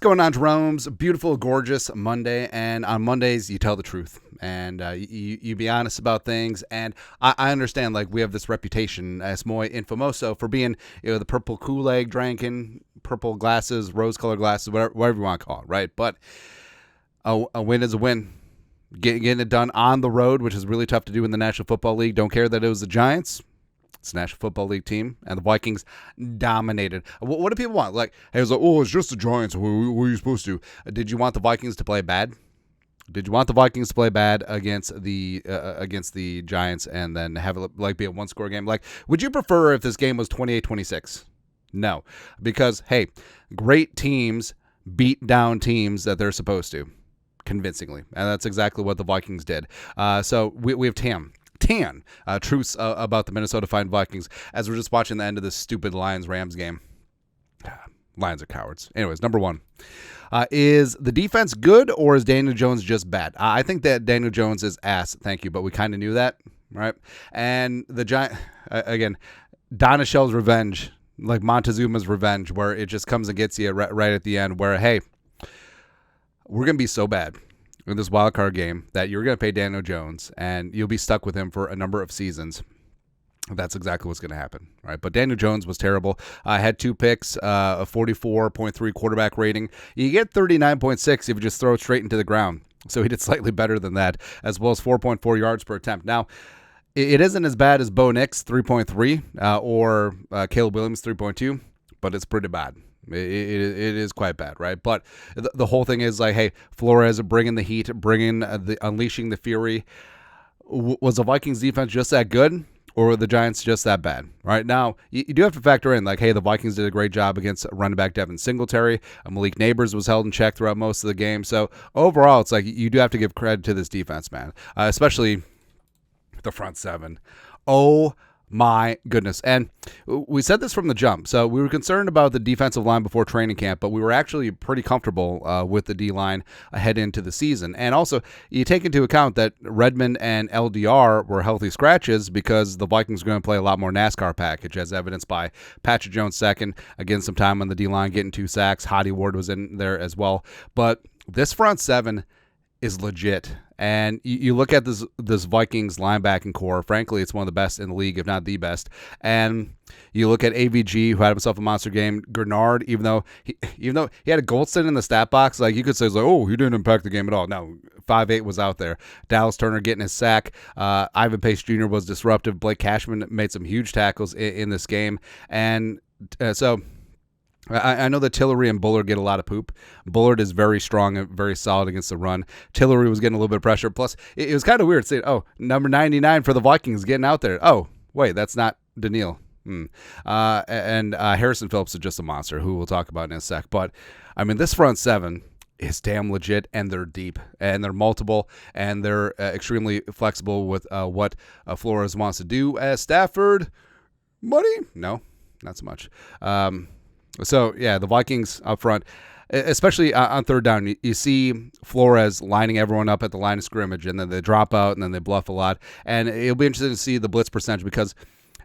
going on, Jerome's beautiful, gorgeous Monday? And on Mondays, you tell the truth and you be honest about things. And I understand, like, we have this reputation as muy infamoso for being, the purple Kool-Aid drinking, purple glasses, rose-colored glasses, whatever you want to call it, right? But a win is a win. Getting it done on the road, which is really tough to do in the National Football League. Don't care that it was the Giants. It's a National Football League team, and the Vikings dominated. What do people want? Like, hey, it's like, oh, it's just the Giants. What are you supposed to? Did you want the Vikings to play bad? Did you want the Vikings to play bad against the Giants and then have it be a one-score game? Like, would you prefer if this game was 28-26? No, because hey, great teams beat down teams that they're supposed to convincingly, and that's exactly what the Vikings did. So we have Tam truths about the Minnesota Vikings as we're just watching the end of this stupid Lions-Rams game. Lions are cowards. Anyways, number one. Is the defense good or is Daniel Jones just bad? I think that Daniel Jones is ass, thank you, but we kind of knew that, right? And the Giant, again, Donatel's revenge, like Montezuma's revenge, where it just comes and gets you right at the end, where, hey, we're going to be so bad in this wild card game that you're going to pay Daniel Jones and you'll be stuck with him for a number of seasons. That's exactly what's going to happen, right? But Daniel Jones was terrible. Had 2 picks, a 44.3 quarterback rating. You get 39.6 if you just throw it straight into the ground. So he did slightly better than that, as well as 4.4 yards per attempt. Now, it isn't as bad as Bo Nix, 3.3, or Caleb Williams, 3.2, but it's pretty bad. It is quite bad, right? But the whole thing is like, hey, Flores bringing the heat, unleashing the fury. Was the Vikings defense just that good, or were the Giants just that bad? Right now, you do have to factor in, like, hey, the Vikings did a great job against running back Devin Singletary. Malik Neighbors was held in check throughout most of the game. So overall, it's like you do have to give credit to this defense, man, especially the front seven. Oh my goodness. And we said this from the jump. So we were concerned about the defensive line before training camp, but we were actually pretty comfortable with the D-line ahead into the season. And also, you take into account that Redmond and LDR were healthy scratches because the Vikings are going to play a lot more NASCAR package, as evidenced by Patrick Jones second, again, some time on the D-line, getting 2 sacks. Hottie Ward was in there as well. But this front seven is legit. And you look at this Vikings linebacking core. Frankly, it's one of the best in the league, if not the best. And you look at AVG, who had himself a monster game. Gernard, even though he had a Goldstein in the stat box, like you could say, like, oh, he didn't impact the game at all. No, 5'8" was out there. Dallas Turner getting his sack. Ivan Pace Jr. was disruptive. Blake Cashman made some huge tackles in this game. And so I know that Tillery and Bullard get a lot of poop. Bullard is very strong and very solid against the run. Tillery was getting a little bit of pressure. Plus, it was kind of weird saying, oh, number 99 for the Vikings getting out there. Oh, wait, that's not Daniil. And Harrison Phillips is just a monster, who we'll talk about in a sec. But, I mean, this front seven is damn legit, and they're deep, and they're multiple, and they're extremely flexible with what Flores wants to do. As Stafford, money? No, not so much. So, yeah, the Vikings up front, especially on third down, you see Flores lining everyone up at the line of scrimmage, and then they drop out, and then they bluff a lot. And it'll be interesting to see the blitz percentage because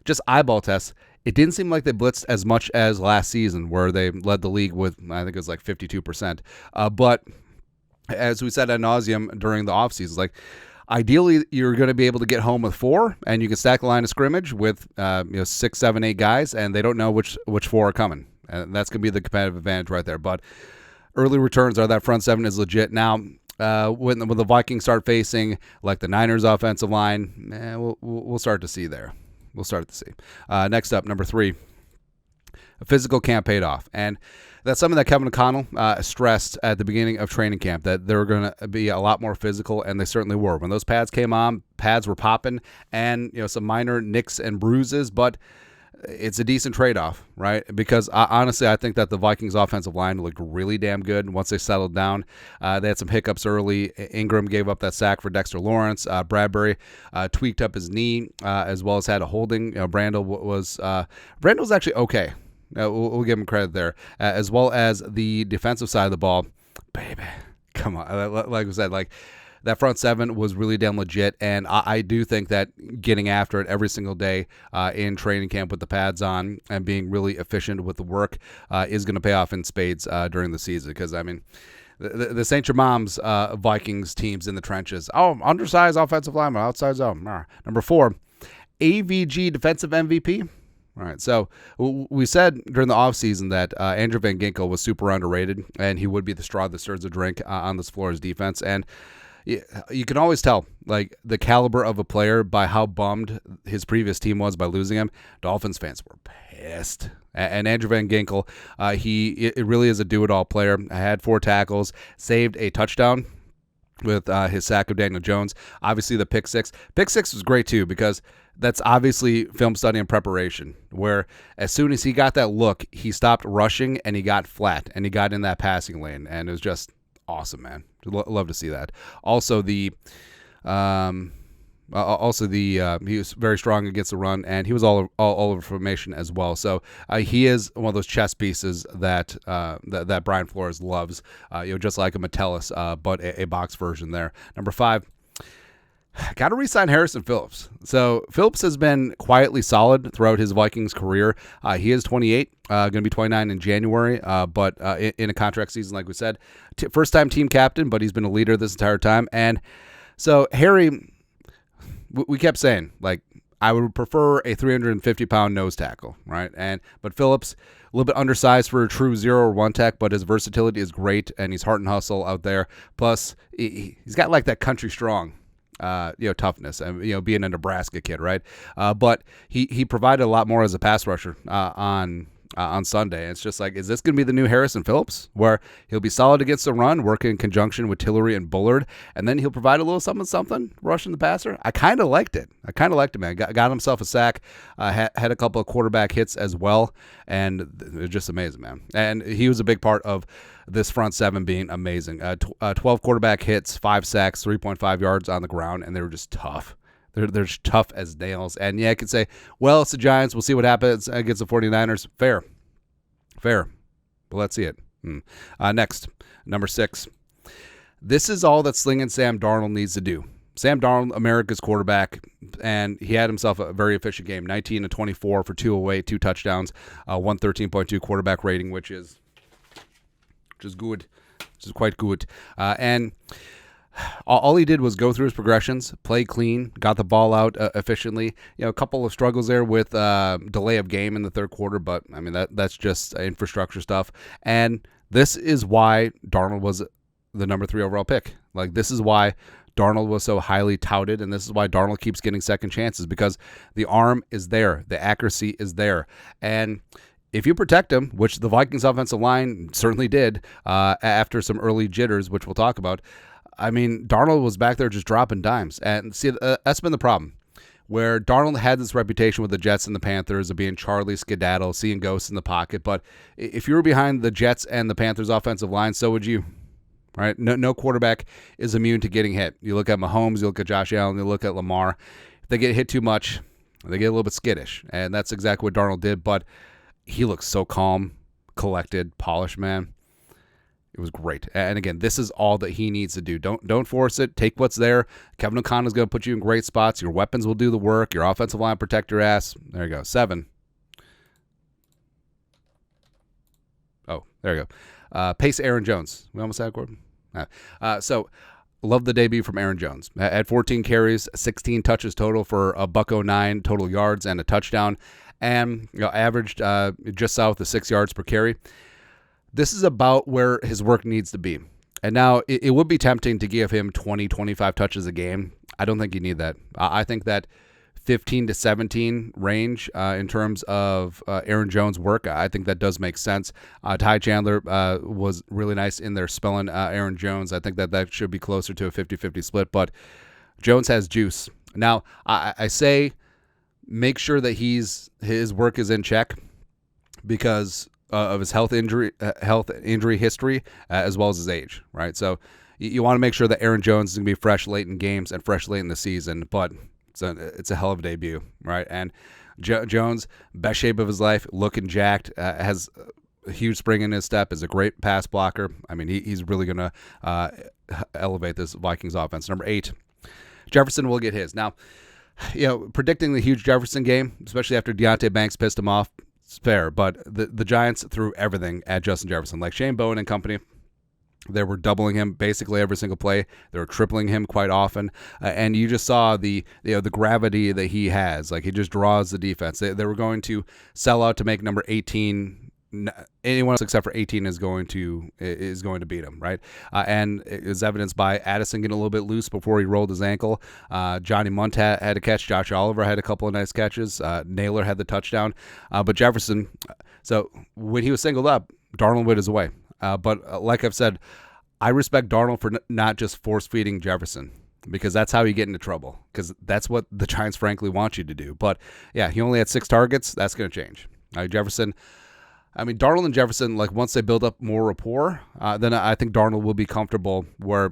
just eyeball tests, it didn't seem like they blitzed as much as last season where they led the league with, I think it was like 52%. But as we said ad nauseum during the offseason, like, ideally, you're going to be able to get home with 4, and you can stack the line of scrimmage with 6, 7, 8 guys, and they don't know which 4 are coming. And that's going to be the competitive advantage right there. But early returns are that front seven is legit. Now, when the Vikings start facing like the Niners offensive line, we'll start to see there. We'll start to see. Next up, number 3, a physical camp paid off. And that's something that Kevin O'Connell stressed at the beginning of training camp, that they were going to be a lot more physical, and they certainly were. When those pads came on, pads were popping, and some minor nicks and bruises, but it's a decent trade-off, right? Because honestly, I think that the Vikings offensive line looked really damn good once they settled down. They had some hiccups early. Ingram gave up that sack for Dexter Lawrence. Bradbury tweaked up his knee, as well as had a holding. Brandel was actually okay. We'll give him credit there, as well as the defensive side of the ball. Baby, come on. Like I said, like, that front seven was really damn legit, and I do think that getting after it every single day in training camp with the pads on and being really efficient with the work is going to pay off in spades during the season. Because, I mean, the St. Jerome's Vikings teams in the trenches. Oh, undersized offensive lineman, outside zone. Number 4, AVG defensive MVP. All right, so we said during the offseason that Andrew Van Ginkel was super underrated, and he would be the straw that stirs the drink on this Flores defense. And you can always tell, like, the caliber of a player by how bummed his previous team was by losing him. Dolphins fans were pissed. And Andrew Van Ginkel, it really is a do-it-all player. Had 4 tackles, saved a touchdown with his sack of Daniel Jones. Obviously, the pick six. Pick six was great, too, because that's obviously film study and preparation, where as soon as he got that look, he stopped rushing and he got flat and he got in that passing lane, and it was just awesome, man. Love to see that. Also, he was very strong against the run, and he was all over formation as well. So he is one of those chess pieces that that Brian Flores loves. Just like a Metellus, but a box version there. Number 5. Got to re-sign Harrison Phillips. So Phillips has been quietly solid throughout his Vikings career. He is 28, going to be 29 in January, but in a contract season, like we said. First-time team captain, but he's been a leader this entire time. And so Harry, we kept saying, like, I would prefer a 350-pound nose tackle, right? But Phillips, a little bit undersized for a true 0 or 1 tech, but his versatility is great, and he's heart and hustle out there. Plus, he's got like that country strong toughness, and being a Nebraska kid, right? But he provided a lot more as a pass rusher on Sunday. It's just like, is this going to be the new Harrison Phillips, where he'll be solid against the run, work in conjunction with Tillery and Bullard, and then he'll provide a little something rushing the passer? I kind of liked it. Man. Got himself a sack, had a couple of quarterback hits as well, and it's just amazing, man. And he was a big part of this front seven being amazing. 12 quarterback hits, 5 sacks, 3.5 yards on the ground, and they were just tough. They're tough as nails. And yeah, I could say, well, it's the Giants. We'll see what happens against the 49ers. Fair. But let's see it. Next, number 6. This is all that Slinging Sam Darnold needs to do. Sam Darnold, America's quarterback, and he had himself a very efficient game. 19-24 for 208, 2 touchdowns, 113.2 quarterback rating, which is good. Which is quite good. And all he did was go through his progressions, play clean, got the ball out efficiently. A couple of struggles there with delay of game in the third quarter, but I mean that's just infrastructure stuff. And this is why Darnold was the number 3 overall pick. Like, this is why Darnold was so highly touted, and this is why Darnold keeps getting second chances, because the arm is there, the accuracy is there, and if you protect him, which the Vikings offensive line certainly did after some early jitters, which we'll talk about. I mean, Darnold was back there just dropping dimes. And see, that's been the problem, where Darnold had this reputation with the Jets and the Panthers of being Charlie Skedaddle, seeing ghosts in the pocket. But if you were behind the Jets and the Panthers offensive line, so would you. Right? No quarterback is immune to getting hit. You look at Mahomes, you look at Josh Allen, you look at Lamar. If they get hit too much, they get a little bit skittish. And that's exactly what Darnold did. But he looks so calm, collected, polished, man. It was great. And again, this is all that he needs to do. Don't force it. Take what's there. Kevin O'Connell's going to put you in great spots. Your weapons will do the work. Your offensive line protect your ass. There you go. 7. Oh, there you go. Pace Aaron Jones. We almost had Gordon. So love the debut from Aaron Jones. Had 14 carries, 16 touches total for a $109 total yards and a touchdown. And averaged just south of 6 yards per carry. This is about where his work needs to be. And now it would be tempting to give him 20, 25 touches a game. I don't think you need that. I think that 15 to 17 range in terms of Aaron Jones' work, I think that does make sense. Ty Chandler was really nice in there spelling Aaron Jones. I think that should be closer to a 50-50 split. But Jones has juice. Now, I say make sure that his work is in check because of his health injury history, as well as his age, right? So you want to make sure that Aaron Jones is going to be fresh late in games and fresh late in the season, but it's a hell of a debut, right? And Jones, best shape of his life, looking jacked, has a huge spring in his step, is a great pass blocker. I mean, he's really going to elevate this Vikings offense. Number 8, Jefferson will get his. Now, predicting the huge Jefferson game, especially after Deonte Banks pissed him off, it's fair. But the Giants threw everything at Justin Jefferson. Like Shane Bowen and company, they were doubling him basically every single play. They were tripling him quite often, and you just saw the gravity that he has. Like, he just draws the defense. They were going to sell out to make number 18. Anyone else except for 18 is going to beat him, right? And it is evidenced by Addison getting a little bit loose before he rolled his ankle. Johnny Munt had a catch. Josh Oliver had a couple of nice catches. Naylor had the touchdown. But Jefferson, so when he was singled up, Darnold went his way. But like I've said, I respect Darnold for not just force-feeding Jefferson, because that's how you get into trouble, because that's what the Giants frankly want you to do. But, yeah, he only had 6 targets. That's going to change. Jefferson, Darnold and Jefferson, like, once they build up more rapport, then I think Darnold will be comfortable where,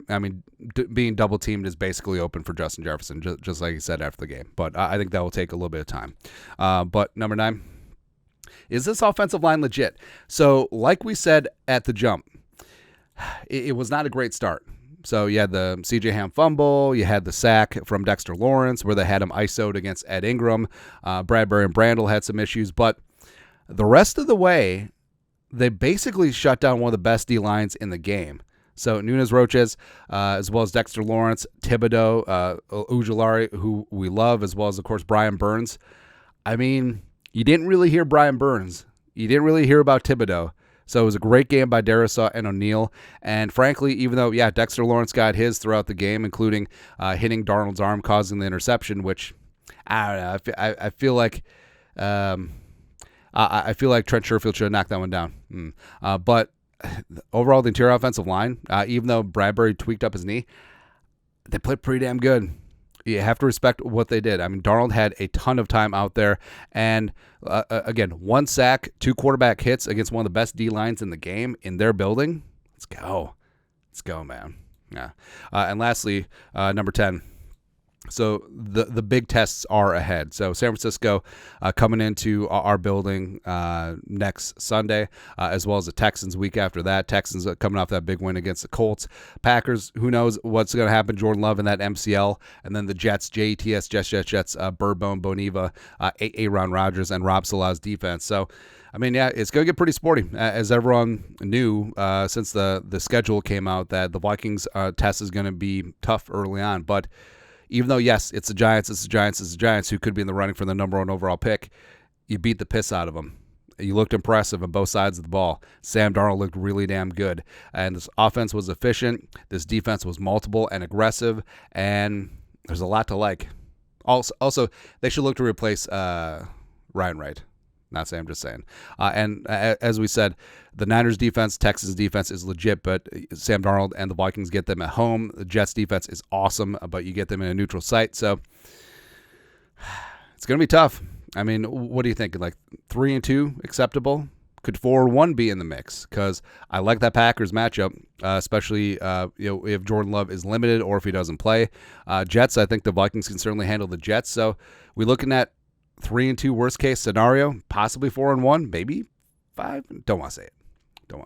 being double-teamed is basically open for Justin Jefferson, just like he said after the game. But I think that will take a little bit of time. But number 9, is this offensive line legit? So, like we said at the jump, it was not a great start. So you had the C.J. Ham fumble, you had the sack from Dexter Lawrence where they had him ISO'd against Ed Ingram. Bradbury and Brandel had some issues, but the rest of the way, they basically shut down one of the best D-lines in the game. So Nunez Roches, as well as Dexter Lawrence, Thibodeau, Ujulari, who we love, as well as, of course, Brian Burns. You didn't really hear Brian Burns. You didn't really hear about Thibodeau. So it was a great game by Darrisaw and O'Neal. And frankly, even though, Dexter Lawrence got his throughout the game, including hitting Darnold's arm, causing the interception, which, I don't know, I feel like Trent Sherfield should have knocked that one down. But overall, the interior offensive line, even though Bradbury tweaked up his knee, they played pretty damn good. You have to respect what they did. Darnold had a ton of time out there. And, again, 1 sack, 2 quarterback hits against one of the best D-lines in the game in their building. Let's go. Let's go, man. Yeah. And lastly, number 10. So the big tests are ahead. So San Francisco coming into our building next Sunday, as well as the Texans week after that. Texans coming off that big win against the Colts. Packers, who knows what's going to happen. Jordan Love in that MCL. And then the Jets, Jets, Birdbone, Boniva, Aaron Rodgers, and Rob Salah's defense. So, it's going to get pretty sporty. As everyone knew since the schedule came out, that the Vikings test is going to be tough early on. But even though, yes, it's the Giants who could be in the running for the number 1 overall pick, you beat the piss out of them. You looked impressive on both sides of the ball. Sam Darnold looked really damn good. And this offense was efficient. This defense was multiple and aggressive. And there's a lot to like. Also, they should look to replace Ryan Wright. Not saying, I'm just saying. And as we said, the Niners defense, Texas defense is legit, but Sam Darnold and the Vikings get them at home. The Jets defense is awesome, but you get them in a neutral site. So it's going to be tough. What do you think? Like 3-2 acceptable? Could 4-1 be in the mix? Because I like that Packers matchup, especially if Jordan Love is limited or if he doesn't play. Jets, I think the Vikings can certainly handle the Jets. So we're looking at 3-2 worst case scenario, possibly 4-1, maybe 5. Don't want to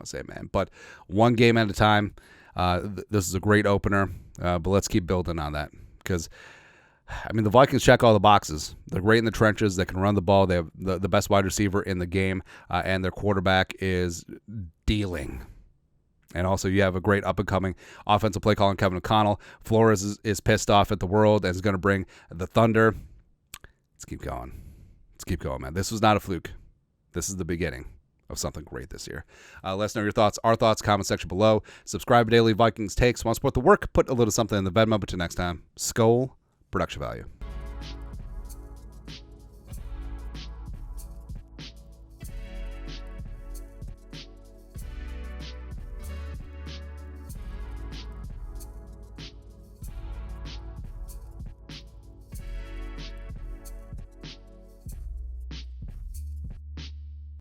say it, man. But one game at a time. This is a great opener, but let's keep building on that because, the Vikings check all the boxes. They're great in the trenches. They can run the ball. They have the best wide receiver in the game, and their quarterback is dealing. And also, you have a great up-and-coming offensive play calling, Kevin O'Connell. Flores is pissed off at the world and is going to bring the thunder. Let's keep going, man. This was not a fluke. This is the beginning of something great this year. Let us know your thoughts, our thoughts, comment section below. Subscribe to Daily Vikings Takes. Want to support the work? Put a little something in the Venmo. But till next time, Skol, production value.